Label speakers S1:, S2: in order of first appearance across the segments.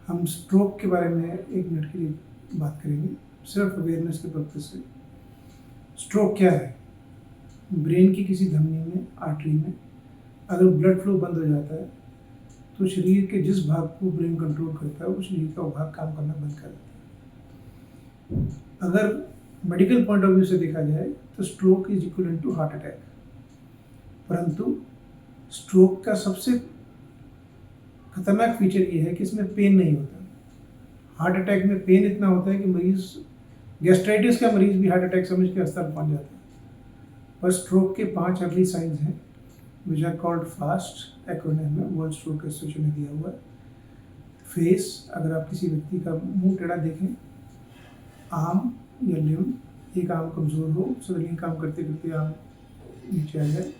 S1: हम स्ट्रोक के बारे में 1 मिनट के लिए बात करेंगे, सिर्फ अवेयरनेस के पर्पज से। स्ट्रोक क्या है? ब्रेन की किसी धमनी में, आर्टरी में अगर ब्लड फ्लो बंद हो जाता है तो शरीर के जिस भाग को ब्रेन कंट्रोल करता है वो शरीर का भाग काम करना बंद कर देता है। अगर मेडिकल पॉइंट ऑफ व्यू से देखा जाए तो stroke is equivalent to heart attack, परंतु स्ट्रोक का सबसे खतरनाक फीचर ये है कि इसमें पेन नहीं होता। हार्ट अटैक में पेन इतना होता है कि मरीज, गैस्ट्राइटिस का मरीज भी हार्ट अटैक समझ के अस्पताल पहुंच जाता है। पर स्ट्रोक के 5 अर्ली साइंस हैं which are called FAST, acronym में वर्ल्ड स्ट्रोक एसोसिएशन ने दिया हुआ है। फेस, अगर आप किसी व्यक्ति का मुंह टेढ़ा देखें, आर्म या लिम्ब, एक आर्म कमजोर हो, सडनली काम करते करते आर्म नीचे आ जाए।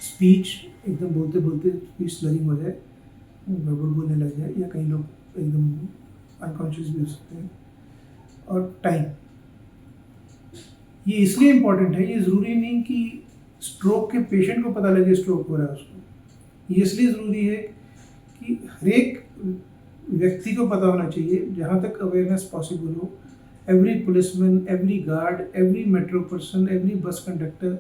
S1: स्पीच, एकदम बोलते बोलते स्पीच स्लरिंग हो जाए, गड़बड़ बोलने लग जाए, या कई लोग एकदम अनकॉन्शियस भी हो सकते हैं। और टाइम, ये इसलिए इम्पोर्टेंट है, ये ज़रूरी नहीं कि स्ट्रोक के पेशेंट को पता लगे स्ट्रोक हो रहा है उसको। ये इसलिए ज़रूरी है कि हर एक व्यक्ति को पता होना चाहिए, जहाँ तक अवेयरनेस पॉसिबल हो। Every policeman, every guard, every metro person, every bus conductor,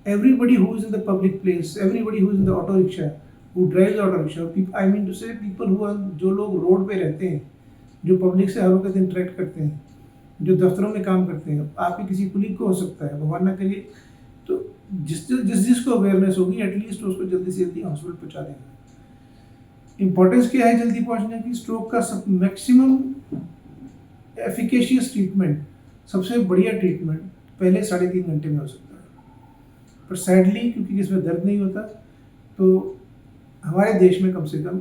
S1: everybody who is in the public place, everybody who is in the auto rickshaw, who drives auto rickshaw, I mean to say people who are, जो लोग road पे रहते हैं, जो public से हर वक्त interact करते हैं, जो दफ्तरों में काम करते हैं, आपके किसी कुलीग को हो सकता है, भगवान ना करिए, तो जिसको अवेयरनेस होगी एटलीस्ट उसको जल्दी से जल्दी हॉस्पिटल पहुँचा देंगे। इम्पोर्टेंस क्या है जल्दी पहुँचने की? स्ट्रोक का सब मैक्सिमम एफिकेशियस ट्रीटमेंट, सबसे बढ़िया ट्रीटमेंट पहले 3.5 घंटे में हो सकता है। पर सैडली क्योंकि इसमें दर्द नहीं होता, तो हमारे देश में कम से कम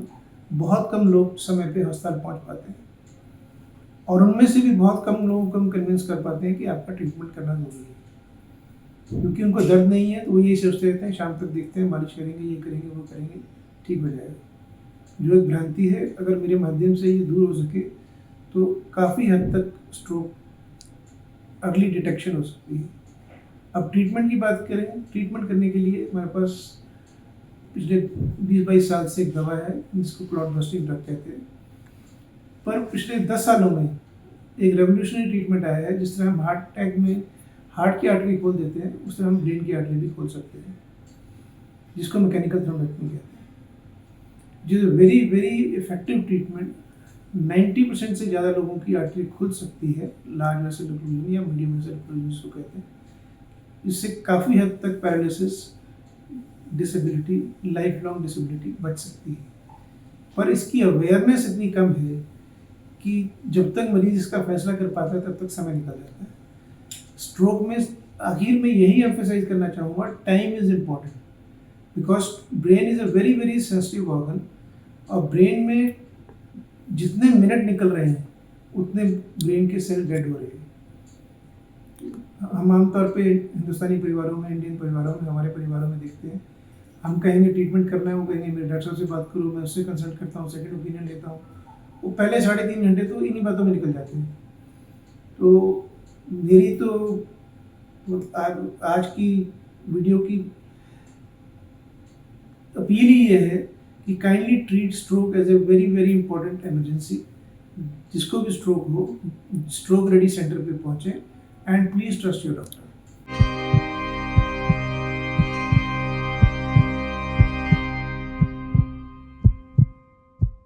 S1: बहुत कम लोग समय पे अस्पताल पहुंच पाते हैं, और उनमें से भी बहुत कम लोगों को हम कन्विंस कर पाते हैं कि आपका ट्रीटमेंट करना जरूरी है। क्योंकि उनको दर्द नहीं है तो वो यही सोचते रहते हैं, शाम तक देखते हैं, मालिश करेंगे, ये करेंगे, वो करेंगे, ठीक हो जाएगा। जो एक भ्रांति है, अगर मेरे माध्यम से ये दूर हो सके तो काफ़ी हद तक स्ट्रोक अर्ली डिटेक्शन हो सकती है। अब ट्रीटमेंट की बात करें, ट्रीटमेंट करने के लिए हमारे पास पिछले 20-22 साल से एक दवा है जिसको क्लॉट बस्टिंग ड्रग कहते हैं। पर पिछले 10 सालों में एक रेवोल्यूशनरी ट्रीटमेंट आया है, जिस तरह हम हार्ट अटैक में हार्ट की आर्टरी खोल देते हैं, उस तरह हम ब्रेन की आर्टरी भी खोल सकते हैं, जिसको मैकेनिकल थ्रोम्बेक्टमी कहते हैं। जो वेरी वेरी इफेक्टिव ट्रीटमेंट, 90% से ज़्यादा लोगों की आर्टरी खुल सकती है, लार्ज वेसल ओक्लूजन या मीडियम वेसल ओक्लूजन जिसको कहते हैं। इससे काफ़ी हद तक paralysis, disability, life long disability बच सकती है। पर इसकी अवेयरनेस इतनी कम है कि जब तक मरीज इसका फैसला कर पाता है तब तक समय निकल जाता है। स्ट्रोक में आखिर में यही एम्फेसाइज करना चाहूँगा, time is important, because brain is a very very sensitive organ, और ब्रेन में जितने मिनट निकल रहे हैं उतने ब्रेन के सेल डेड हो रहे हैं। हम आमतौर पे हिंदुस्तानी परिवारों में, इंडियन परिवारों में, हमारे परिवारों में देखते हैं, हम कहेंगे ट्रीटमेंट करना है, वो कहेंगे मेरे डॉक्टर साहब से बात करूँ, मैं उससे कंसल्ट करता हूँ, सेकंड ओपिनियन लेता हूँ। वो पहले 3.5 घंटे तो इन्हीं बातों में निकल जाते हैं। तो मेरी तो आज की वीडियो की अपील ही ये है कि kindly treat stroke as a very very important emergency. जिसको भी स्ट्रोक हो, स्ट्रोक रेडी सेंटर पे पहुँचें, and please trust your doctor.